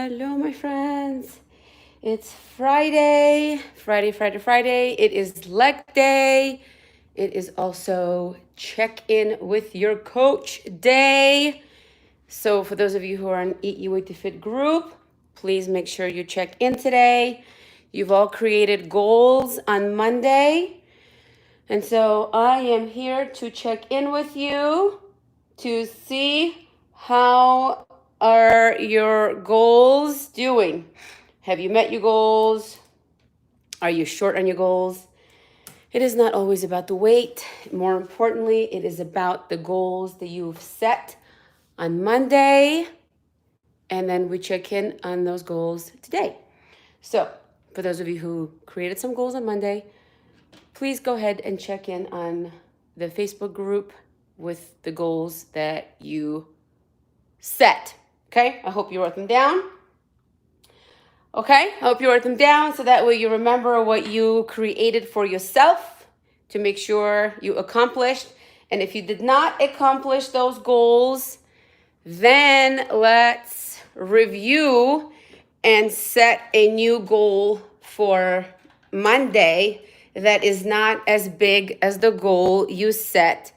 Hello, my friends. It's Friday. Friday. It is leg day. It is also check in with your coach day. So, for those of you who are in Eat You Wait to Fit group, please make sure you check in today. You've all created goals on Monday. And so, I am here to check in with you to see how are your goals doing? Have you met your goals? Are you short on your goals? It is not always about the weight. More importantly, it is about the goals that you've set on Monday. And then we check in on those goals today. So, for those of you who created some goals on Monday, please go ahead and check in on the Facebook group with the goals that you set. Okay, I hope you wrote them down. Okay, I hope you wrote them down so that way you remember what you created for yourself to make sure you accomplished. And if you did not accomplish those goals, then let's review and set a new goal for Monday that is not as big as the goal you set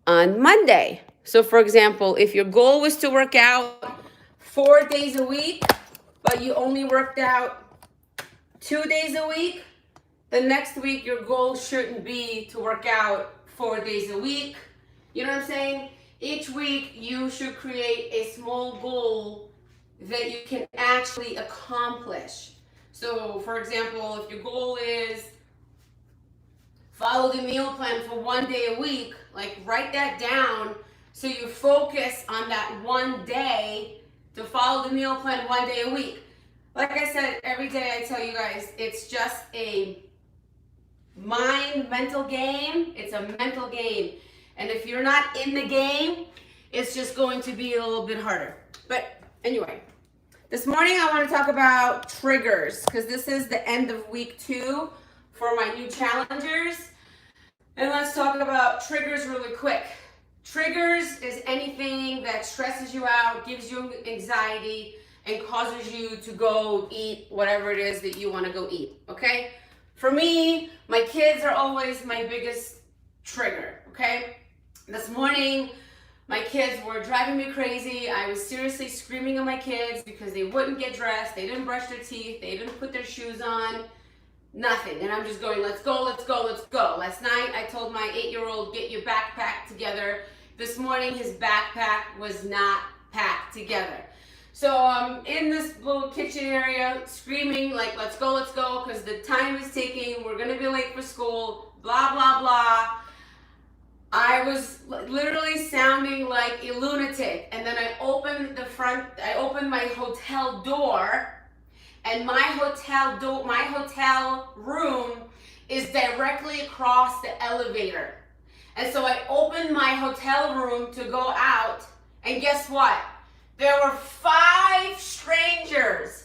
on Monday. So, for example, if your goal was to work out 4 days a week, but you only worked out 2 days a week, the next week your goal shouldn't be to work out 4 days a week. You know what I'm saying? Each week you should create a small goal that you can actually accomplish. So, for example, if your goal is follow the meal plan for 1 day a week, like write that down so you focus on that 1 day to follow the meal plan 1 day a week. Like I said, every day I tell you guys, it's just a mental game. It's a mental game. And if you're not in the game, it's just going to be a little bit harder. But anyway, this morning I want to talk about triggers because this is the end of week 2 for my new challengers. And let's talk about triggers really quick. Triggers is anything that stresses you out, gives you anxiety, and causes you to go eat whatever it is that you want to go eat, okay? For me, my kids are always my biggest trigger, okay? This morning, my kids were driving me crazy. I was seriously screaming at my kids because they wouldn't get dressed, they didn't brush their teeth, they didn't put their shoes on, nothing. And I'm just going, let's go. Last night, I told my 8-year-old, get your backpack together. This morning, his backpack was not packed together. So I'm in this little kitchen area screaming like, let's go, because the time is ticking. We're going to be late for school, blah, blah, blah. I was literally sounding like a lunatic. And then I opened my hotel door, and my hotel room is directly across the elevator. And so I opened my hotel room to go out, and guess what? There were 5 strangers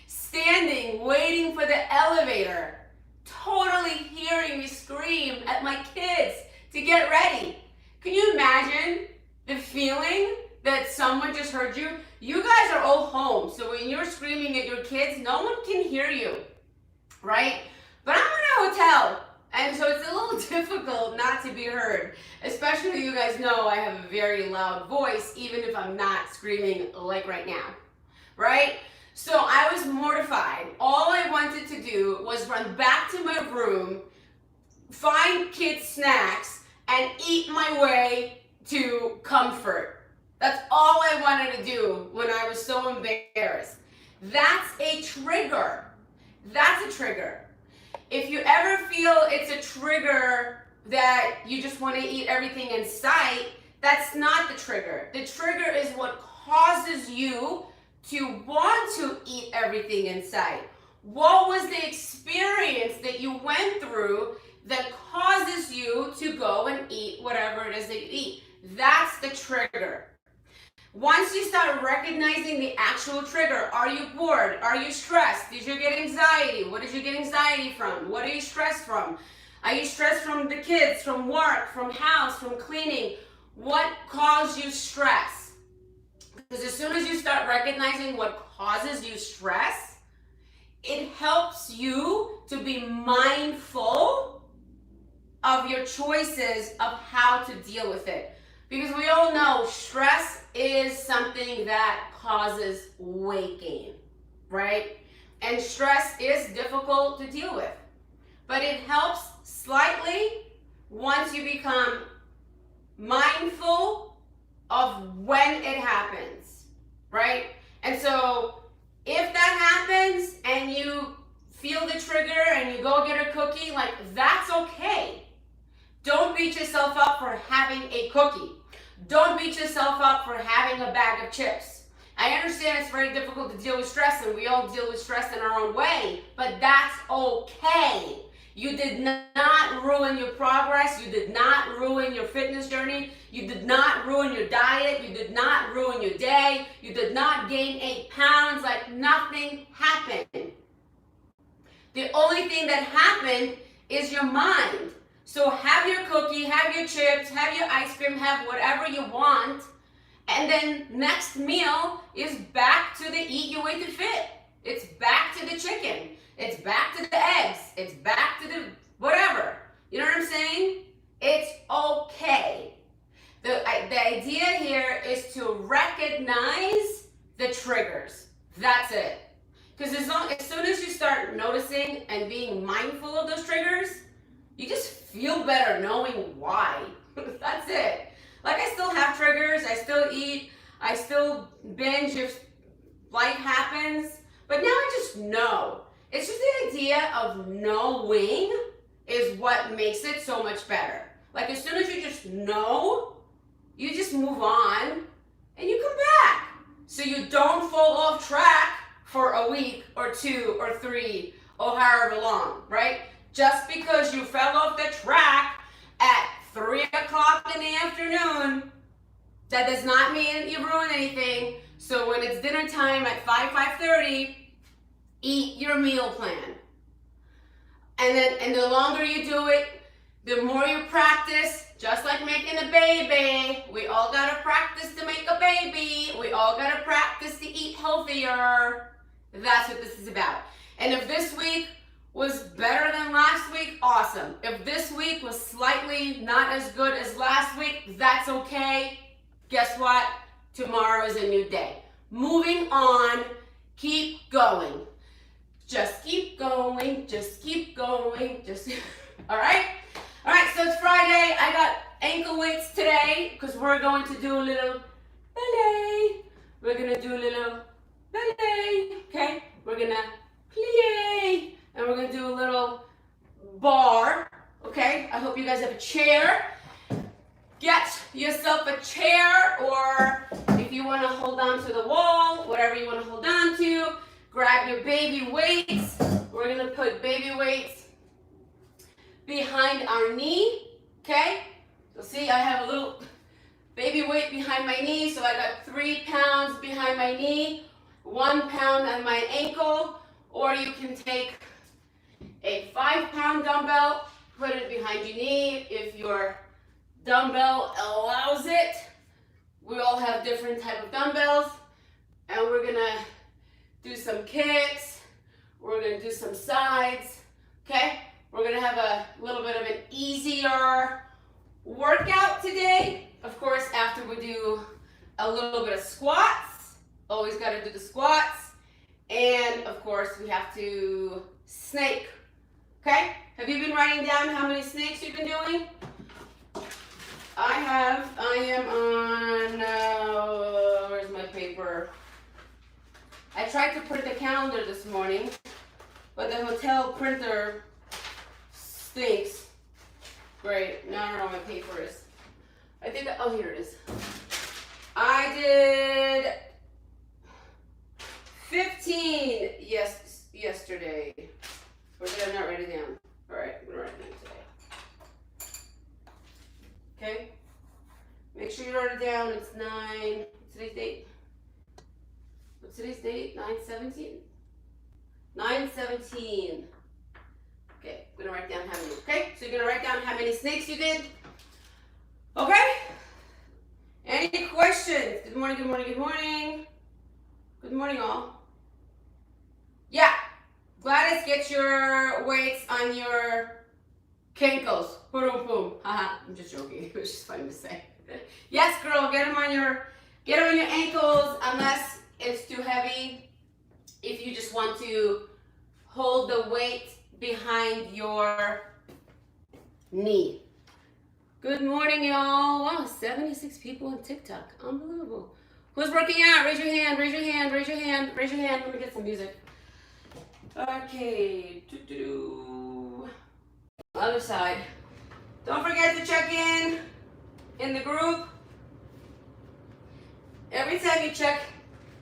standing, waiting for the elevator, totally hearing me scream at my kids to get ready. Can you imagine the feeling that someone just heard you? You guys are all home, so when you're screaming at your kids, no one can hear you, right? But I'm in a hotel, and so it's a little difficult not to be heard, especially you guys know I have a very loud voice, even if I'm not screaming like right now, right? So I was mortified. All I wanted to do was run back to my room, find kids' snacks, and eat my way to comfort. That's all I wanted to do when I was so embarrassed. That's a trigger. If you ever feel it's a trigger that you just want to eat everything in sight, that's not the trigger. The trigger is what causes you to want to eat everything in sight. What was the experience that you went through that causes you to go and eat whatever it is that you eat? That's the trigger. Once you start recognizing the actual trigger, are you bored? Are you stressed? Did you get anxiety? What did you get anxiety from? What are you stressed from? Are you stressed from the kids, from work, from house, from cleaning? What caused you stress? Because as soon as you start recognizing what causes you stress, it helps you to be mindful of your choices of how to deal with it. Because we all know stress is something that causes weight gain, right? And stress is difficult to deal with. But it helps slightly once you become mindful of when it happens, right? And so if that happens and you feel the trigger and you go get a cookie, like, that's okay. Don't beat yourself up for having a cookie. Don't beat yourself up for having a bag of chips. I understand it's very difficult to deal with stress, and we all deal with stress in our own way, but that's okay. You did not ruin your progress. You did not ruin your fitness journey. You did not ruin your diet. You did not ruin your day. You did not gain 8 pounds. Like, nothing happened. The only thing that happened is your mind. So have your cookie, have your chips, have your ice cream, have whatever you want. And then next meal is back to the eat your way to fit. It's back to the chicken. It's back to the eggs. It's back to the whatever. You know what I'm saying? It's okay. The idea here is to recognize the triggers. That's it. Because as soon as you start noticing and being mindful of those triggers, you just feel better knowing why. That's it. Like, I still have triggers. I still eat. I still binge if life happens. But now I just know. It's just the idea of knowing is what makes it so much better. Like, as soon as you just know, you just move on and you come back. So you don't fall off track for a week or 2 or 3 or however long, right? Just because you fell off the track at 3 o'clock in the afternoon, that does not mean you ruined anything. So when it's dinner time at 5:30, eat your meal plan. And the longer you do it, the more you practice, just like making a baby. We all gotta practice to make a baby. We all gotta practice to eat healthier. That's what this is about. And if this week was better than last week, awesome. If this week was slightly not as good as last week, that's okay. Guess what? Tomorrow is a new day. Moving on, keep going. Just keep going, just keep going, all right? All right, so it's Friday. I got ankle weights today because we're going to do a little ballet. We're gonna do a little ballet, okay? We're gonna plie. And we're gonna do a little bar, okay? I hope you guys have a chair. Get yourself a chair, or if you wanna hold on to the wall, whatever you wanna hold on to, grab your baby weights. We're gonna put baby weights behind our knee, okay? So see, I have a little baby weight behind my knee, so I got 3 pounds behind my knee, 1 pound on my ankle, or you can take a 5-pound dumbbell, put it behind your knee if your dumbbell allows it. We all have different type of dumbbells, and we're gonna do some kicks. We're gonna do some sides, okay? We're gonna have a little bit of an easier workout today. Of course, after we do a little bit of squats, always gotta do the squats. And of course, we have to snake. Okay, have you been writing down how many snakes you've been doing? I am on, where's my paper? I tried to print the calendar this morning, but the hotel printer stinks. Great, now I don't know where my paper is. I think, oh, here it is. I did 15 yesterday. Or did I not write it down? All right, I'm gonna write it down today. Okay? Make sure you write it down. It's 9, today's date? What's today's date? 9/17? 9/17. Okay, I'm gonna write down how many. Okay, so you're gonna write down how many snakes you did. Okay? Any questions? Good morning, good morning, good morning. Good morning, all. Yeah. Gladys, get your weights on your kinkles. Boom, boom. Haha. I'm just joking. It was just funny to say. Yes, girl, get them on your ankles unless it's too heavy. If you just want to hold the weight behind your knee. Good morning, y'all. Wow, 76 people on TikTok. Unbelievable. Who's working out? Raise your hand, raise your hand, raise your hand, raise your hand. Let me get some music. Okay. Other side. Don't forget to check in the group. Every time you check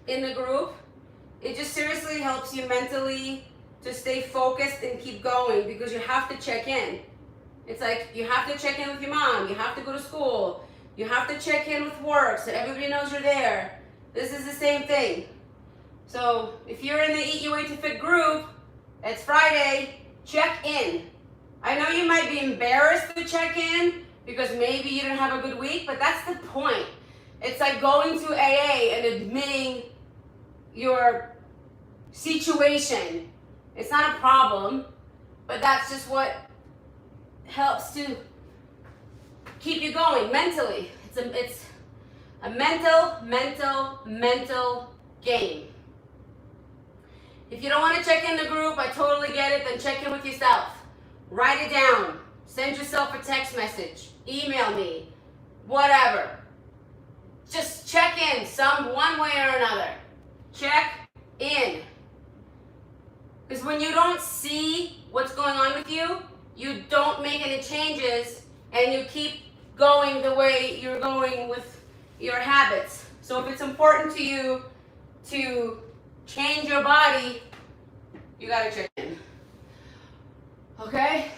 in the group, it just seriously helps you mentally to stay focused and keep going, because you have to check in. It's like you have to check in with your mom, you have to go to school, you have to check in with work so everybody knows you're there. This is the same thing. So if you're in the Eat Your Way to Fit group, it's Friday, check in. I know you might be embarrassed to check in because maybe you didn't have a good week, but that's the point. It's like going to AA and admitting your situation. It's not a problem, but that's just what helps to keep you going mentally. It's a mental game. If you don't want to check in the group, I totally get it, then check in with yourself. Write it down. Send yourself a text message. Email me. Whatever. Just check in one way or another. Check in. Because when you don't see what's going on with you, you don't make any changes and you keep going the way you're going with your habits. So if it's important to you to change your body, you gotta check in. Okay?